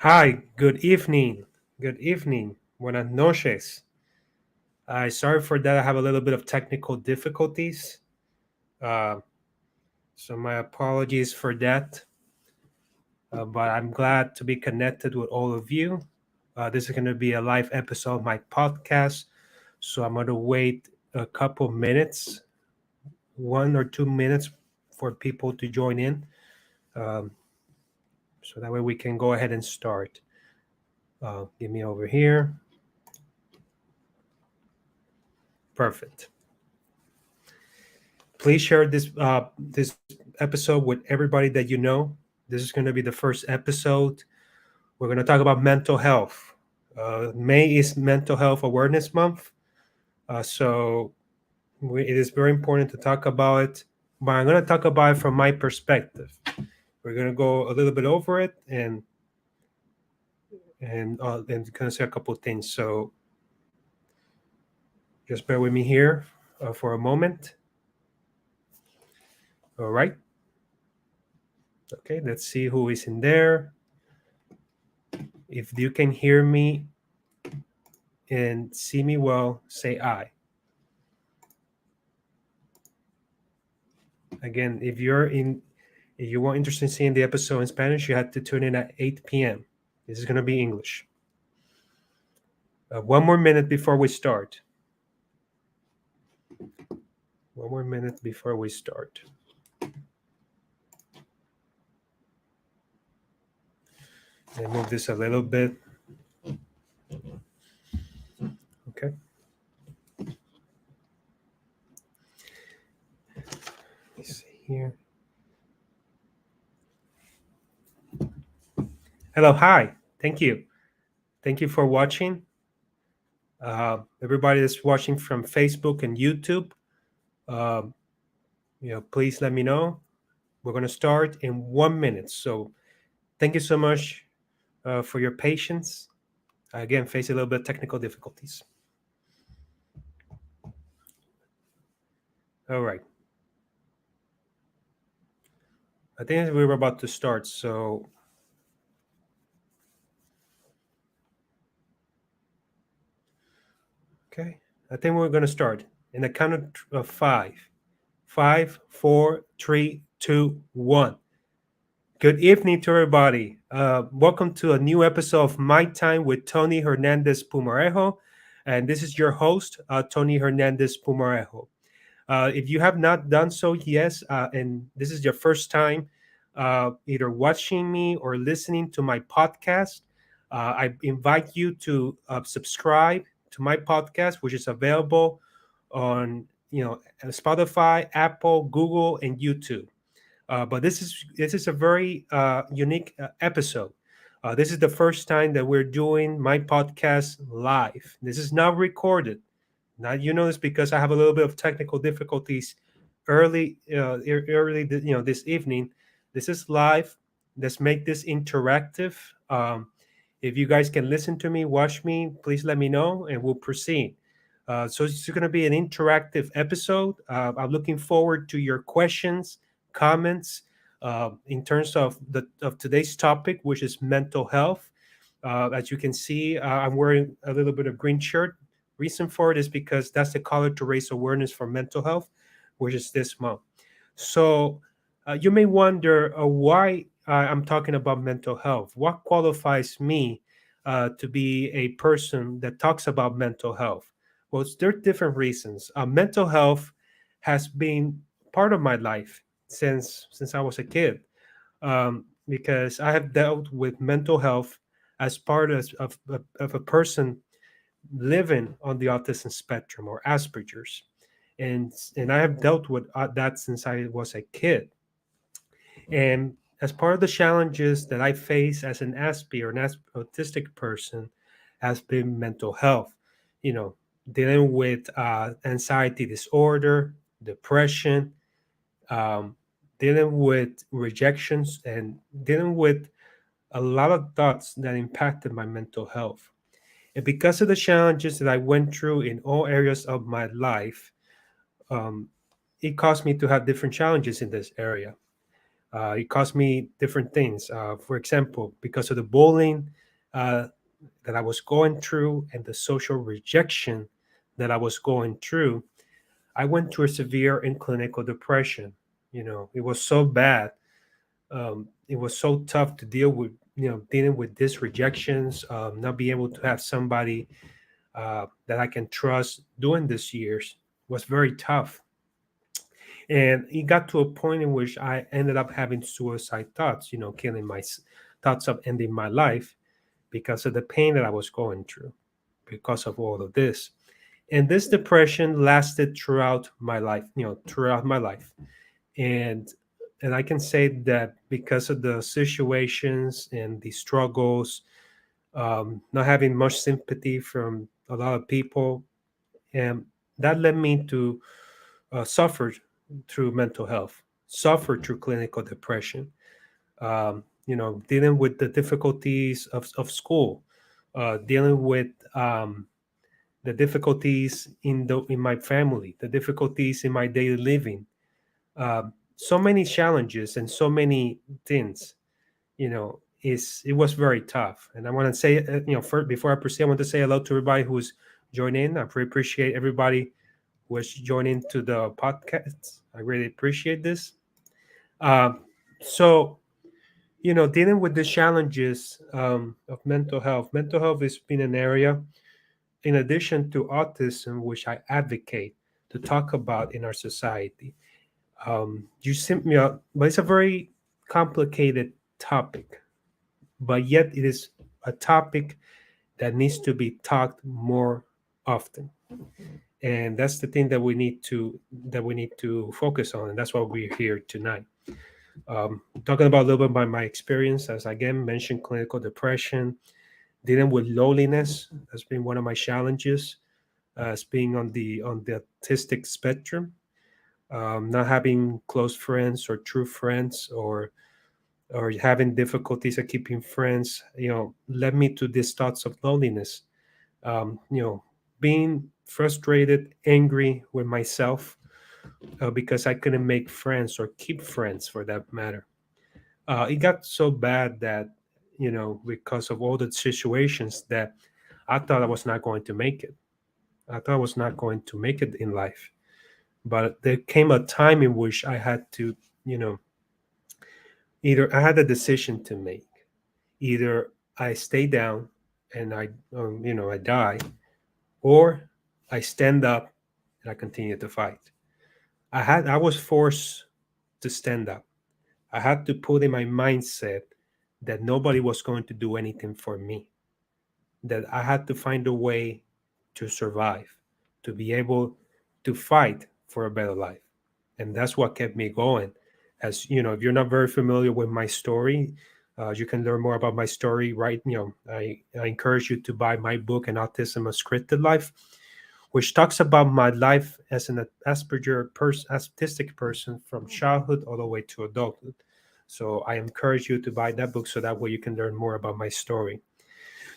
Hi, good evening. Good evening. Buenas noches. Sorry for that. I have a little bit of technical difficulties. Uh, so my apologies for that. But I'm glad to be connected with all of you. This is going to be a live episode of my podcast. So I'm going to wait a couple minutes, 1 or 2 minutes for people to join in. Um, so that way we can go ahead and start. Give me over here. Perfect. Please share this episode with everybody that you know. This is going to be the first episode. We're going to talk about mental health. May is Mental Health Awareness Month, it is very important to talk about it. But I'm going to talk about it from my perspective. We're going to go a little bit over it and kind of say a couple of things. So just bear with me here for a moment. All right. Okay, let's see who is in there. If you can hear me and see me well, say I. Again, if you want interested in seeing the episode in Spanish, you have to tune in at 8 p.m. This is going to be English. One more minute before we start. One more minute before we start. And move this a little bit. Okay. Let me see here. Hello, hi. Thank you. Thank you for watching. Everybody that's watching from Facebook and YouTube, please let me know. We're going to start in 1 minute. So thank you so much for your patience. Again, face a little bit of technical difficulties. All right. I think we were about to start. So okay, I think we're going to start in the count of five. 5, 4, 3, 2, 1. Good evening to everybody. Welcome to a new episode of My Time with Tony Hernandez Pumarejo. And this is your host, Tony Hernandez Pumarejo. If you have not done so, yes, and this is your first time either watching me or listening to my podcast, I invite you to subscribe to my podcast, which is available on Spotify, Apple, Google, and YouTube. But this is a very unique episode. This is the first time that we're doing my podcast live. This is not recorded. Now you know this because I have a little bit of technical difficulties early this evening. This is live. Let's make this interactive. If you guys can listen to me, watch me, please let me know, and we'll proceed. So it's going to be an interactive episode. I'm looking forward to your questions, comments in terms of today's topic, which is mental health. As you can see, I'm wearing a little bit of green shirt. Reason for it is because that's the color to raise awareness for mental health, which is this month. So you may wonder why I'm talking about mental health. What qualifies me to be a person that talks about mental health? Well, there are different reasons. Mental health has been part of my life since I was a kid, because I have dealt with mental health as part of a person living on the autism spectrum or Asperger's, and I have dealt with that since I was a kid. And as part of the challenges that I face as an ASPI or autistic person, has been mental health. You know, dealing with anxiety disorder, depression, um, dealing with rejections, and dealing with a lot of thoughts that impacted my mental health. And because of the challenges that I went through in all areas of my life, um, it caused me to have different challenges in this area. It cost me different things. For example, because of the bullying uh, that I was going through and the social rejection that I was going through, I went through a severe and clinical depression. It was so bad. It was so tough to deal with, dealing with these rejections, not being able to have somebody that I can trust during these years was very tough. And it got to a point in which I ended up having suicide thoughts, killing my thoughts of ending my life because of the pain that I was going through, because of all of this. And this depression lasted throughout my life, throughout my life. And I can say that because of the situations and the struggles, not having much sympathy from a lot of people, and that led me to suffer through mental health, suffer through clinical depression, dealing with the difficulties of school, dealing with the difficulties in my family, the difficulties in my daily living, so many challenges and so many things. It was very tough. And I want to say, first, before I proceed, I want to say hello to everybody who's joining. I really appreciate everybody who is joining to the podcast. I really appreciate this. Um, so, dealing with the challenges of mental health has been an area, in addition to autism, which I advocate to talk about in our society. You sent me up, but it's a very complicated topic, but yet it is a topic that needs to be talked more often. And that's the thing that we need to focus on, and that's why we're here tonight. Talking about a little bit about my experience, as I again mentioned, clinical depression, dealing with loneliness has been one of my challenges, as being on the autistic spectrum, not having close friends or true friends, or having difficulties at keeping friends, led me to these thoughts of loneliness. Being frustrated, angry with myself, because I couldn't make friends or keep friends for that matter. It got so bad that, because of all the situations, that I thought I was not going to make it. I thought I was not going to make it in life. But there came a time in which I had to, you know, either I had a decision to make. Either I stay down and I die, or I stand up and I continue to fight. I was forced to stand up. I had to put in my mindset that nobody was going to do anything for me, that I had to find a way to survive, to be able to fight for a better life. And that's what kept me going. As you know, if you're not very familiar with my story, you can learn more about my story, right? I encourage you to buy my book, An Autism, A Scripted Life, which talks about my life as an autistic person from childhood all the way to adulthood. So I encourage you to buy that book so that way you can learn more about my story.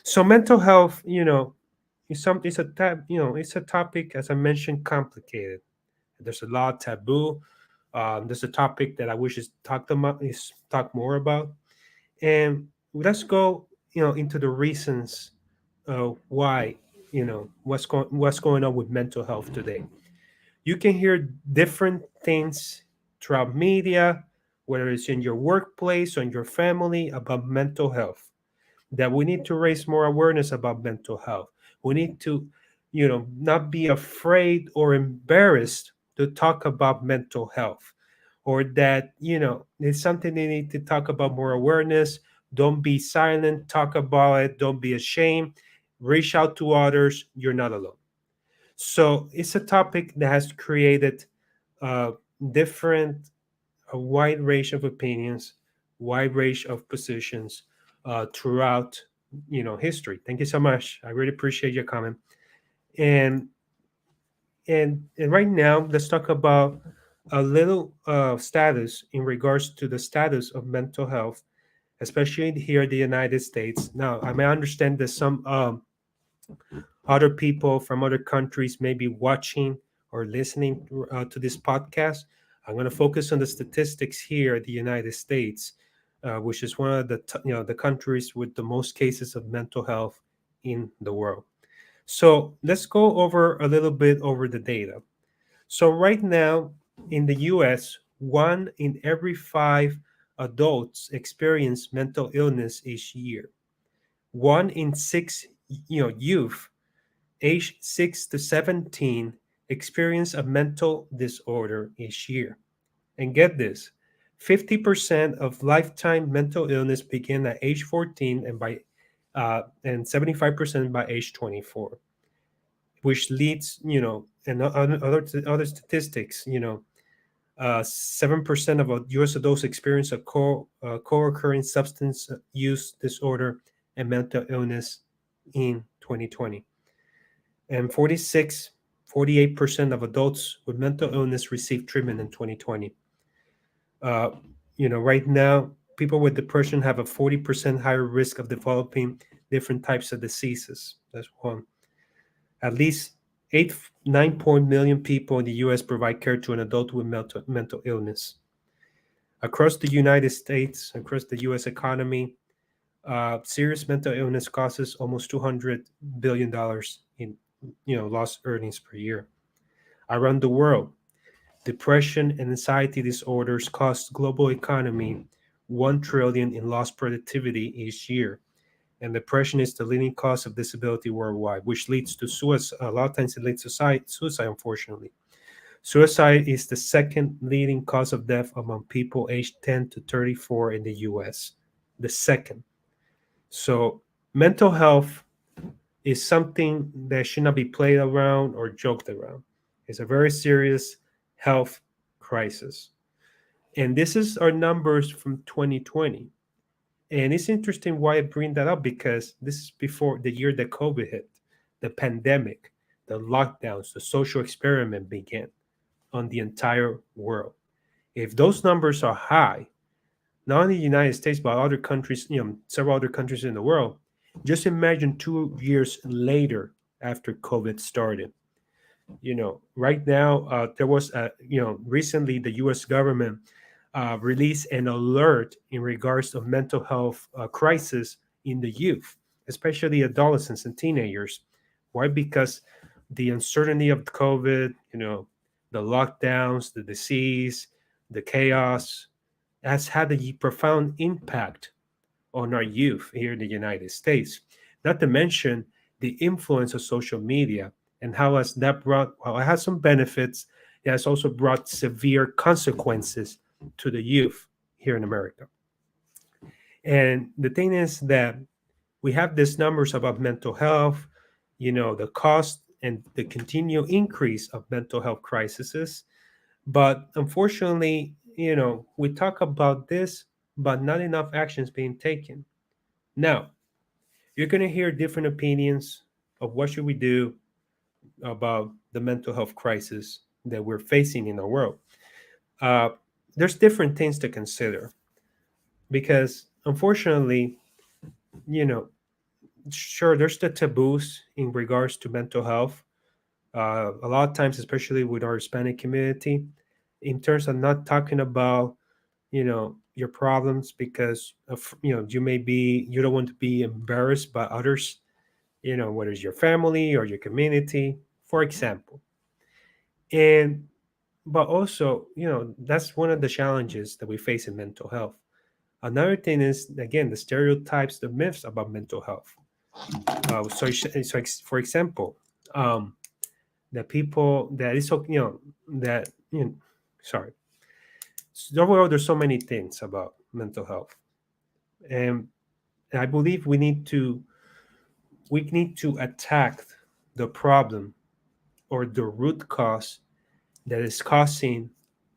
So mental health, it's a topic, as I mentioned, complicated. There's a lot of taboo. There's a topic that I wish is talk more about. And let's go, into the reasons why, what's going on with mental health today. You can hear different things throughout media, whether it's in your workplace or in your family, about mental health, that we need to raise more awareness about mental health. We need to, not be afraid or embarrassed to talk about mental health, or that, it's something they need to talk about more awareness. Don't be silent, talk about it, don't be ashamed, reach out to others. You're not alone. So it's a topic that has created uh, different, a wide range of opinions, wide range of positions throughout, history. Thank you so much. I really appreciate your comment. And and right now, let's talk about a little status in regards to the status of mental health, especially here in the United States. Now, I may understand that some other people from other countries may be watching or listening to this podcast. I'm going to focus on the statistics here in the United States, which is one of the the countries with the most cases of mental health in the world. So let's go over a little bit over the data. So right now in the U.S., 1 in every 5 adults experience mental illness each year. 1 in 6, youth aged 6 to 17 experience a mental disorder each year. And get this, 50% of lifetime mental illness begin at age 14 and 75% by age 24, which leads, and other statistics, 7% of U.S. adults experience a co-occurring substance use disorder and mental illness in 2020. And 48% of adults with mental illness receive treatment in 2020. Uh, right now, people with depression have a 40% higher risk of developing different types of diseases. That's one. At least 9 million people in the U.S. provide care to an adult with mental illness. Across the United States, across the U.S. economy, serious mental illness causes almost $200 billion in lost earnings per year. Around the world, depression and anxiety disorders cost global economy 1 trillion in lost productivity each year. And depression is the leading cause of disability worldwide, which leads to suicide. A lot of times it leads to suicide, unfortunately. Suicide is the second leading cause of death among people aged 10 to 34 in the US. The second. So mental health is something that should not be played around or joked around. It's a very serious health crisis. And this is our numbers from 2020. And it's interesting why I bring that up, because this is before the year that COVID hit, the pandemic, the lockdowns, the social experiment began on the entire world. If those numbers are high, not only the United States, but other countries, several other countries in the world, just imagine 2 years later after COVID started. Right now, there was, recently the US government released an alert in regards of mental health crisis in the youth, especially adolescents and teenagers. Why? Because the uncertainty of COVID, the lockdowns, the disease, the chaos has had a profound impact on our youth here in the United States. Not to mention the influence of social media and how has that brought, while it has some benefits, it has also brought severe consequences to the youth here in America. And the thing is that we have these numbers about mental health, the cost and the continual increase of mental health crises. But unfortunately, we talk about this, but not enough actions being taken. Now, you're going to hear different opinions of what should we do about the mental health crisis that we're facing in our world. Uh, there's different things to consider because, unfortunately, you know, sure, there's the taboos in regards to mental health. A lot of times, especially with our Hispanic community, in terms of not talking about, your problems because of, you don't want to be embarrassed by others, whether it's your family or your community, for example. And but also, that's one of the challenges that we face in mental health. Another thing is, again, the stereotypes, the myths about mental health. For example, the people that is so, that, sorry. So overall, there's so many things about mental health. And I believe we need to attack the problem or the root cause that is causing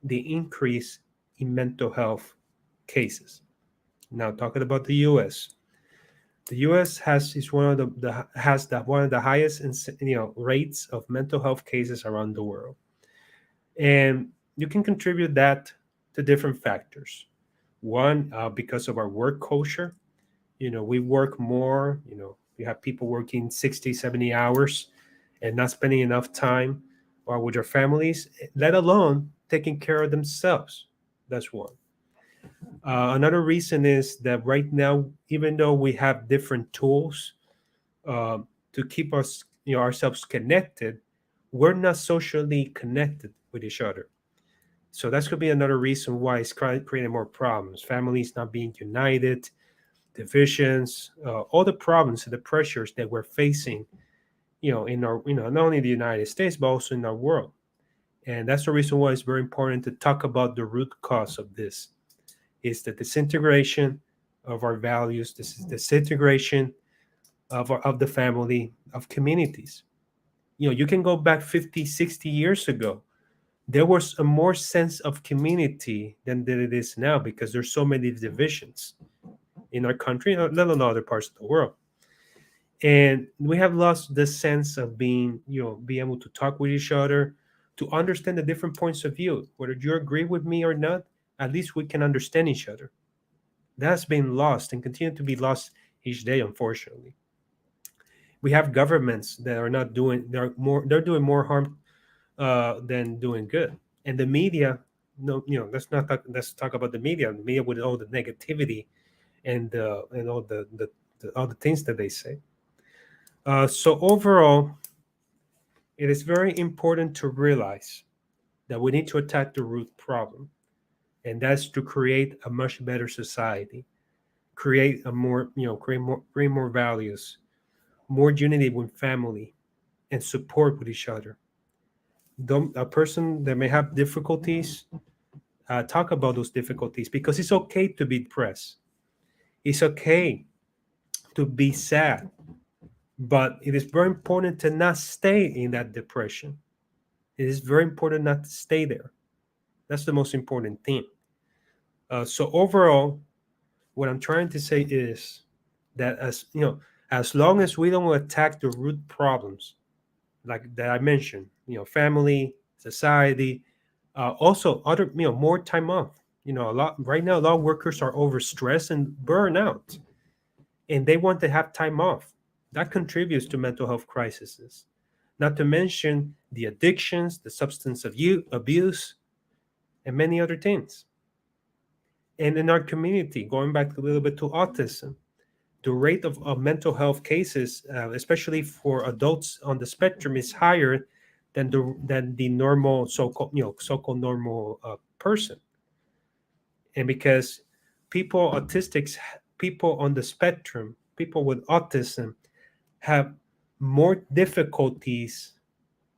the increase in mental health cases. Now, talking about the U.S., the U.S. is one of one of the highest rates of mental health cases around the world, and you can contribute that to different factors. One, because of our work culture, we work more. We have people working 60, 70 hours and not spending enough time with their families, let alone taking care of themselves. That's one. Another reason is that right now, even though we have different tools to keep us, ourselves connected, we're not socially connected with each other. So that's going to be another reason why it's creating more problems. Families not being united, divisions, all the problems and the pressures that we're facing, in our, not only in the United States, but also in our world. And that's the reason why it's very important to talk about the root cause of this. Is the disintegration of our values, this is disintegration of the family, of communities. You can go back 50, 60 years ago. There was a more sense of community than it is now because there's so many divisions in our country, let alone other parts of the world. And we have lost the sense of being able to talk with each other, to understand the different points of view. Whether you agree with me or not, at least we can understand each other. That's been lost and continue to be lost each day, unfortunately. We have governments that are not doing, they're doing more harm than doing good. And the media, no, let's talk about the media. The media with all the negativity and all all the things that they say. So overall, it is very important to realize that we need to attack the root problem, and that's to create a much better society, create a more, create more values, more unity with family, and support with each other. A person that may have difficulties, talk about those difficulties because it's okay to be depressed. It's okay to be sad, but it is very important to not stay in that depression. It is very important not to stay there. That's the most important thing. So overall, what I'm trying to say is that as long as we don't attack the root problems, like that I mentioned, family, society, also other, more time off. A lot right now, a lot of workers are overstressed and burnout, and they want to have time off. That contributes to mental health crises. Not to mention the addictions, the substance abuse, and many other things. And in our community, going back a little bit to autism, the rate of mental health cases, especially for adults on the spectrum, is higher than the normal so-called normal person. And because people on the spectrum, people with autism, have more difficulties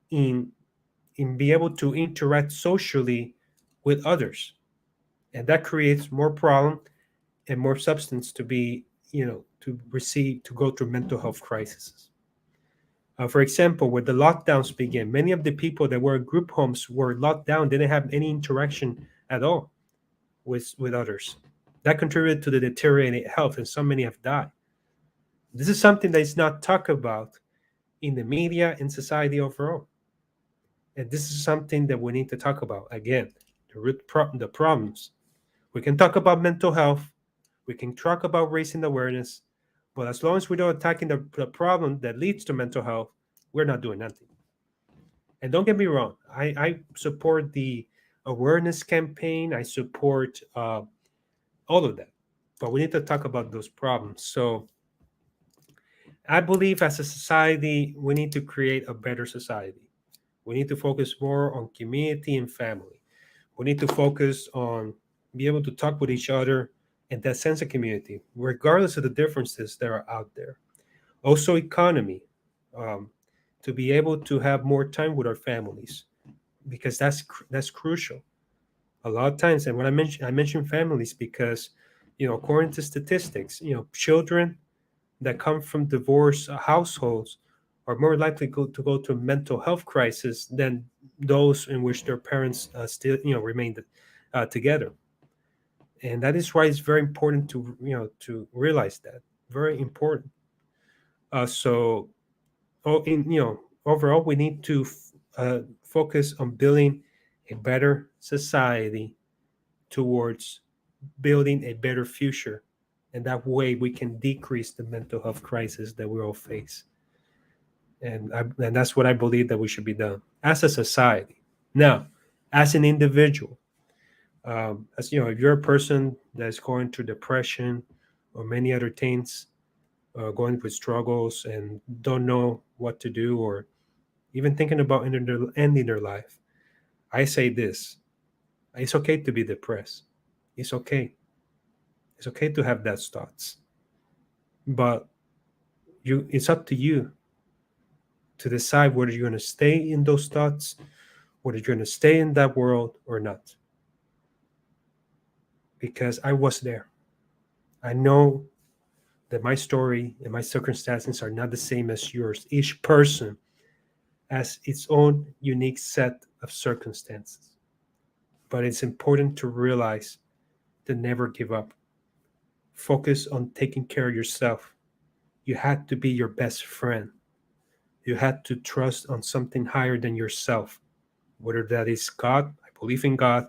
in be able to interact socially with others, and that creates more problem and more substance to be to go through mental health crises. For example, when the lockdowns began, many of the people that were in group homes were locked down, didn't have any interaction at all with others. That contributed to the deteriorating health, and so many have died. This is something that is not talked about in the media and society overall. And this is something that we need to talk about. Again, the problems. We can talk about mental health. We can talk about raising awareness. But as long as we don't attacking the problem that leads to mental health, we're not doing nothing. And don't get me wrong, I support the awareness campaign. I support all of that. But we need to talk about those problems. So I believe as a society, we need to create a better society. We need to focus more on community and family. We need to focus on be able to talk with each other and that sense of community, regardless of the differences that are out there. Also, economy, to be able to have more time with our families, because that's crucial. A lot of times, and when I mention families because, according to statistics, children that come from divorced households are more likely to go to a mental health crisis than those in which their parents still remain together. And that is why it's very important to realize that. Very important. So overall, we need to focus on building a better society towards building a better future, and that way we can decrease the mental health crisis that we all face. And that's what I believe that we should be done as a society. Now, as an individual. As you know, if you're a person that's going through depression or many other things, going with struggles and don't know what to do, or even thinking about ending their life, I say this: it's okay to be depressed. It's okay. It's okay to have that thoughts, but it's up to you to decide whether you're going to stay in those thoughts, whether you're going to stay in that world or not. Because I was there. I know that my story and my circumstances are not the same as yours. Each person has its own unique set of circumstances. But it's important to realize to never give up. Focus on taking care of yourself. You had to be your best friend. You had to trust on something higher than yourself, whether that is God. I believe in God.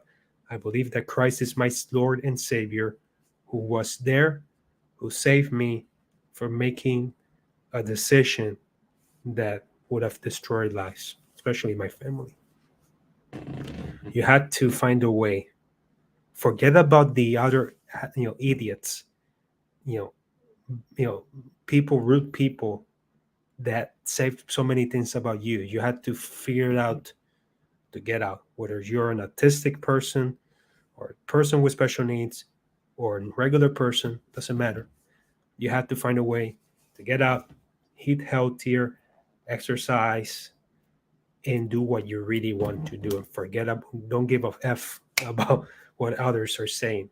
I believe that Christ is my Lord and Savior, who was there, who saved me from making a decision that would have destroyed lives, especially my family. You had to find a way. Forget about the other, idiots, you know, people, rude people that say so many things about you. You had to figure it out to get out, whether you're an autistic person or a person with special needs or a regular person, doesn't matter. You have to find a way to get out, eat healthier, exercise, and do what you really want to do. And don't give a F about what others are saying.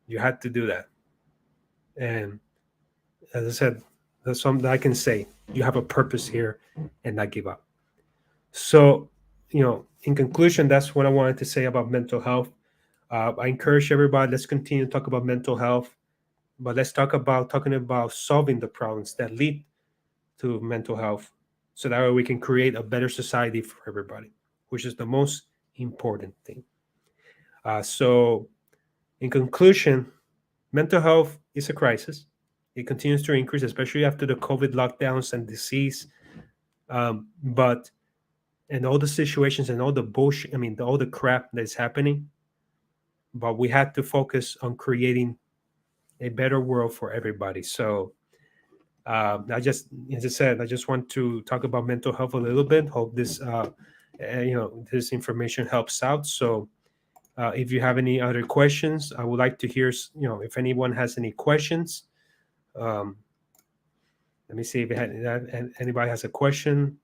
You had to do that. And as I said, that's something I can say. You have a purpose here and not give up. So, in conclusion, that's what I wanted to say about mental health. I encourage everybody, let's continue to talk about mental health, but let's talking about solving the problems that lead to mental health, so that way we can create a better society for everybody, which is the most important thing. So, in conclusion, mental health is a crisis. It continues to increase, especially after the COVID lockdowns and disease. But and all the situations and all the bullshit, all the crap that's happening. But we had to focus on creating a better world for everybody. So, as I said, I just want to talk about mental health a little bit. Hope this information helps out. So, if you have any other questions, I would like to hear, if anyone has any questions. Um, let me see if anybody has a question.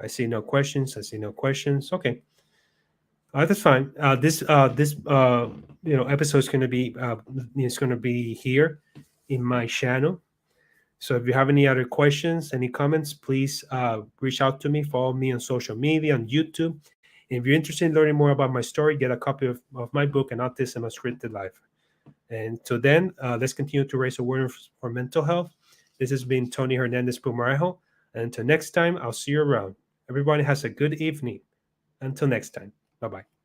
I see no questions. I see no questions. Okay. That's fine. This episode is going to be here in my channel. So if you have any other questions, any comments, please reach out to me. Follow me on social media, on YouTube. And if you're interested in learning more about my story, get a copy of my book, An Autism: A Scripted Life. And so then, let's continue to raise awareness for mental health. This has been Tony Hernandez Pumarejo. And until next time, I'll see you around. Everybody has a good evening. Until next time. Bye-bye.